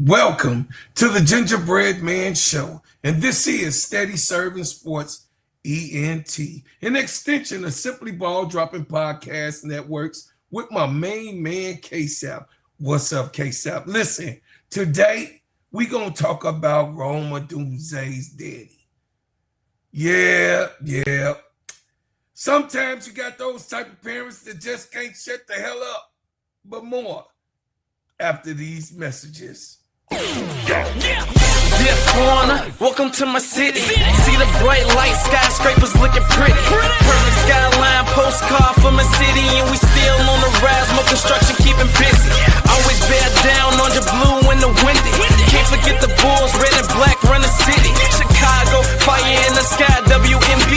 Welcome to the Gingerbread Man Show, and this is Steady Serving Sports ENT, an extension of Simply Ball Dropping Podcast Networks with my main man, KEYSHA. What's up, KEYSHA? Listen, today we're going to talk about Odunze's daddy. Yeah. Sometimes you got those type of parents that just can't shut the hell up, but more after these messages. Dear foreigner, welcome to my city. See the bright light, skyscrapers looking pretty. Perfect skyline, postcard from a city, and we still on the rise, more construction keeping busy. Always bear down on the blue and the windy. Can't forget the Bulls, red and black run the city. Chicago, fire in the sky, WMB.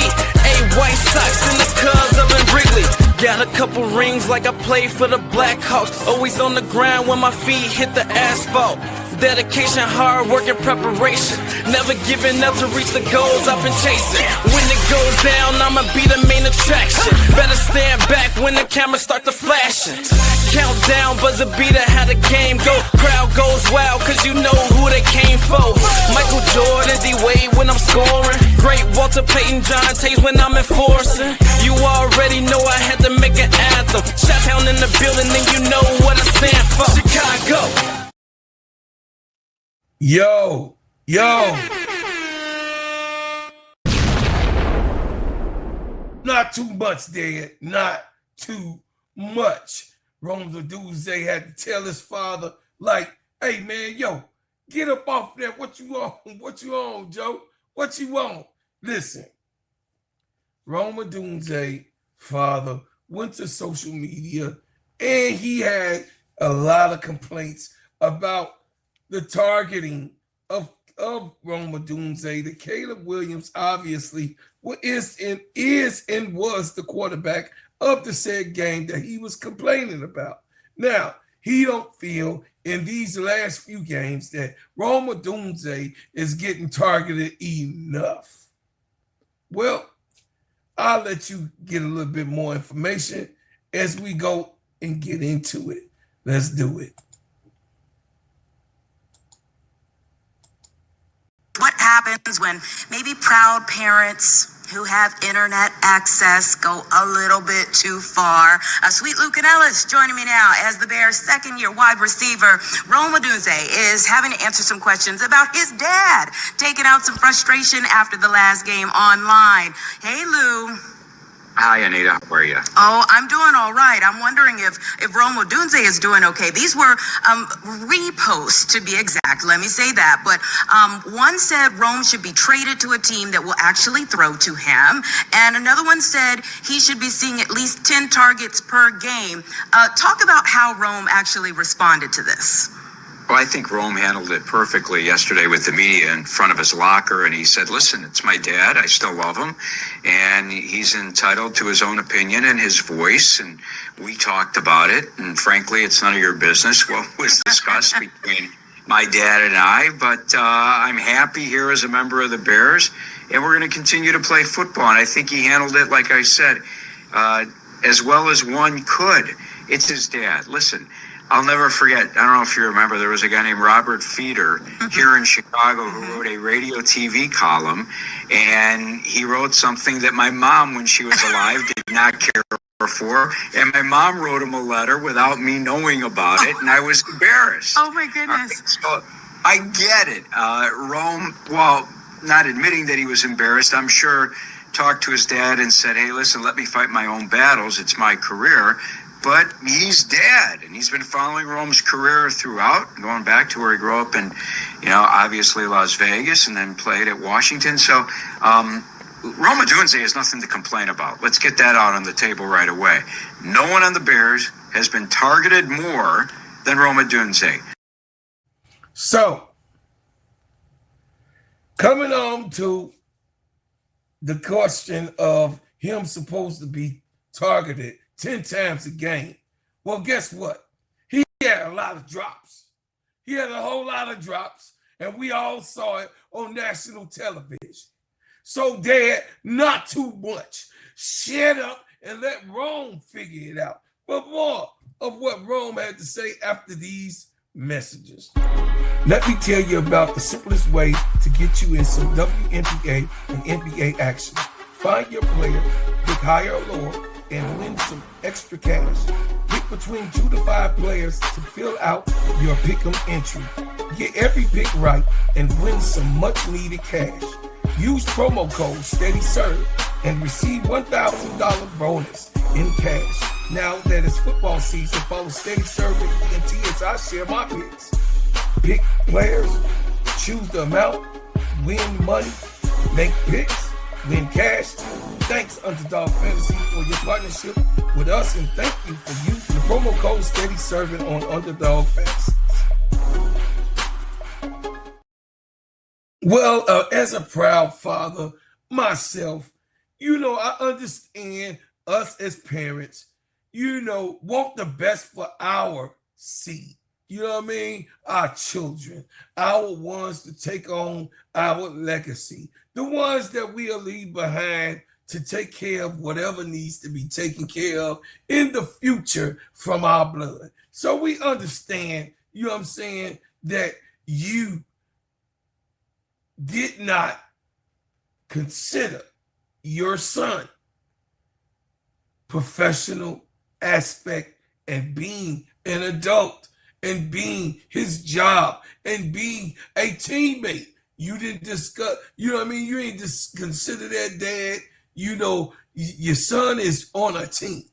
White Sox and the Cubs up in Wrigley. Got a couple rings like I played for the Blackhawks. Always on the ground when my feet hit the asphalt. Dedication, hard work, and preparation. Never giving up to reach the goals I've been chasing. When it goes down, I'ma be the main attraction. Better stand back when the cameras start to flashing. Countdown, buzzer beater, how the game go. Crowd goes wild, cause you know who they came for. Michael Jordan, D-Wade when I'm scoring. Great Walter Payton, John Tays when I'm enforcing. You already know I had to make an anthem. Shot-town in the building, and you know what I stand for. Chicago. Yo. Not too much, Dad. Not too much. Odunze had to tell his father, like, hey, man, get up off that. What you on? What you on, Joe? What you want? Listen, Odunze father went to social media, and he had a lot of complaints about the targeting of Odunze. That Caleb Williams obviously is and was the quarterback of the said game that he was complaining about. Now, he don't feel in these last few games that Odunze is getting targeted enough. Well, I'll let you get a little bit more information as we go and get into it. Let's do it. What happens when maybe proud parents who have internet access go a little bit too far? Sweet Lucan Ellis joining me now as the Bears' second-year wide receiver. Odunze is having to answer some questions about his dad, taking out some frustration after the last game online. Hey, Lou. Hi, Anita. How are you? Oh, I'm doing all right. I'm wondering if Odunze is doing okay. These were reposts, to be exact. Let me say that. But one said Rome should be traded to a team that will actually throw to him. And another one said he should be seeing at least 10 targets per game. Talk about how Rome actually responded to this. Well, I think Rome handled it perfectly yesterday with the media in front of his locker, and he said, listen, it's my dad. I still love him, and he's entitled to his own opinion and his voice, and we talked about it, and frankly, it's none of your business what was discussed between my dad and I, but I'm happy here as a member of the Bears, and we're going to continue to play football, and I think he handled it, like I said, as well as one could. It's his dad. Listen, I'll never forget, I don't know if you remember, there was a guy named Robert Feeder here in Chicago who wrote a radio TV column, and he wrote something that my mom, when she was alive, did not care for, and my mom wrote him a letter without me knowing about it, and I was embarrassed. Oh, my goodness. So I get it. Rome, well, not admitting that he was embarrassed, I'm sure talked to his dad and said, hey, listen, let me fight my own battles. It's my career. But he's dad, and he's been following Rome's career throughout, going back to where he grew up in, obviously Las Vegas, and then played at Washington. So Odunze has nothing to complain about. Let's get that out on the table right away. No one on the Bears has been targeted more than Odunze. So, coming on to the question of him supposed to be targeted 10 times a game. Well, guess what? He had a lot of drops. He had a whole lot of drops, and we all saw it on national television. So, Dad, not too much. Shut up and let Rome figure it out. But more of what Rome had to say after these messages. Let me tell you about the simplest way to get you in some WNBA and NBA action. Find your player, pick higher or lower, and win some extra cash. Pick between 2 to 5 players to fill out your pick'em entry. Get every pick right and win some much needed cash. Use promo code STEADYSERV and receive $1,000 bonus in cash. Now that it's football season, follow STEADYSERV and ENT as I share my picks. Pick players, choose the amount, win money, make picks, win cash. Thanks, Underdog Fantasy, for your partnership with us, and thank you for using the promo code STEADYSERV on Underdog Fantasy. Well, as a proud father myself, I understand us as parents, want the best for our seed. You know what I mean? Our children, our ones to take on our legacy, the ones that we'll leave behind to take care of whatever needs to be taken care of in the future from our blood. So we understand, that you did not consider your son professional aspect and being an adult and being his job and being a teammate. You didn't discuss, you ain't just consider that, dad. Your son is on a team.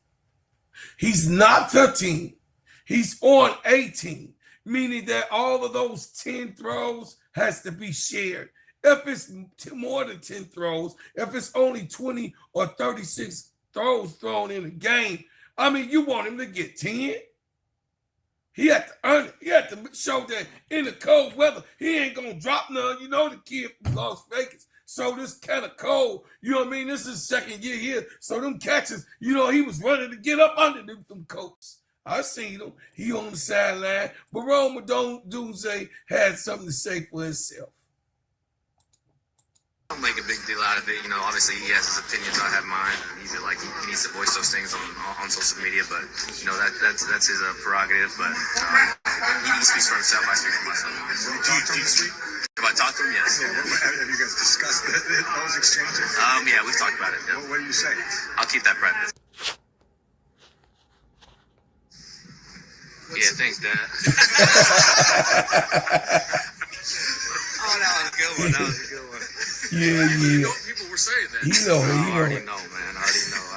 He's not the team. He's on a team, meaning that all of those 10 throws has to be shared. If it's more than 10 throws, if it's only 20 or 36 throws thrown in a game, you want him to get 10. He had to earn it. He had to show that in the cold weather, he ain't going to drop none. The kid from Las Vegas. So this kind of cold, this is second year here. So them catches, he was running to get up under them coats. I seen him. He on the sideline. But Odunze had something to say for himself. Don't make a big deal out of it. Obviously he has his opinions. I have mine. He needs to voice those things on social media. But that's his prerogative. But he speaks for himself. I speak for myself. Do you speak? If I talk to him, yes. Yeah, have you guys discussed those exchanges? Yeah, we've talked about it. Yeah. What do you say? I'll keep that private. Yeah, thanks, Dad. Oh, that was a good one. That was a good one. Yeah. People were saying that. I already know, man.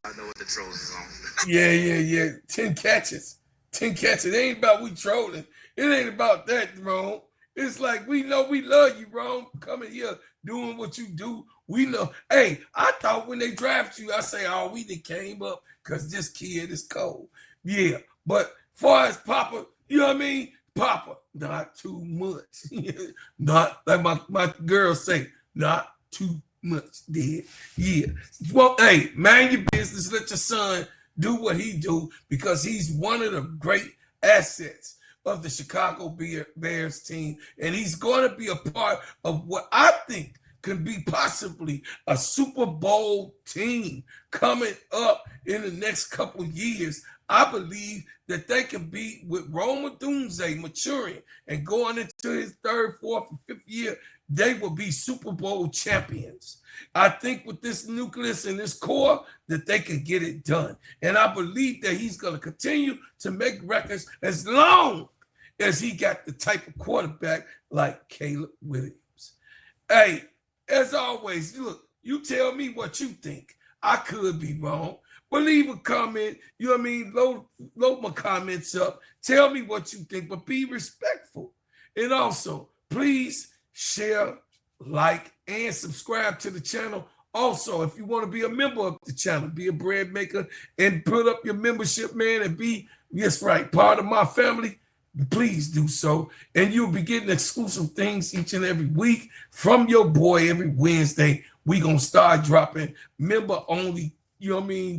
I know what the trolls is on. Yeah. 10 catches. 10 catches. It ain't about we trolling. It ain't about that, Rome. It's like we know we love you, Rome. Coming here, doing what you do. We know. Hey, I thought when they draft you, I say, oh, we done came up because this kid is cold. Yeah, but far as Papa, Papa, not too much. Not like my girls say, not too much, Dad. Yeah. Well, hey, mind your business. Let your son do what he do because he's one of the great assets of the Chicago Bears team. And he's going to be a part of what I think could be possibly a Super Bowl team coming up in the next couple of years. I believe that they can be with Odunze maturing and going into his 3rd, 4th, and 5th year, they will be Super Bowl champions. I think with this nucleus and this core that they can get it done. And I believe that he's going to continue to make records as long as he got the type of quarterback like Caleb Williams. Hey, as always, look, you tell me what you think. I could be wrong. But leave a comment, load my comments up. Tell me what you think, but be respectful. And also, please share, like, and subscribe to the channel. Also, if you want to be a member of the channel, be a bread maker, and put up your membership, man, and be, yes, right, part of my family, please do so. And you'll be getting exclusive things each and every week from your boy every Wednesday. We're going to start dropping member-only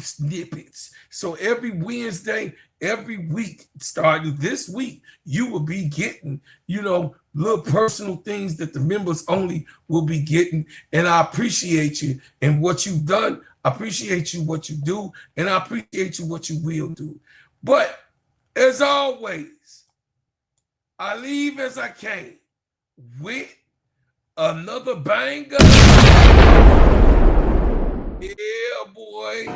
snippets. So every Wednesday, every week, starting this week, you will be getting, little personal things that the members only will be getting. And I appreciate you and what you've done. I appreciate you what you do. And I appreciate you what you will do. But as always, I leave as I came with another banger. Yeah, boy.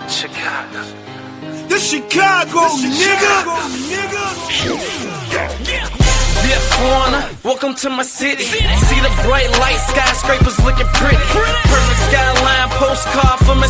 Chicago. The Chicago, nigga. Yeah, foreigner, welcome to my city. See the bright light, skyscrapers looking pretty. Perfect skyline, postcard from a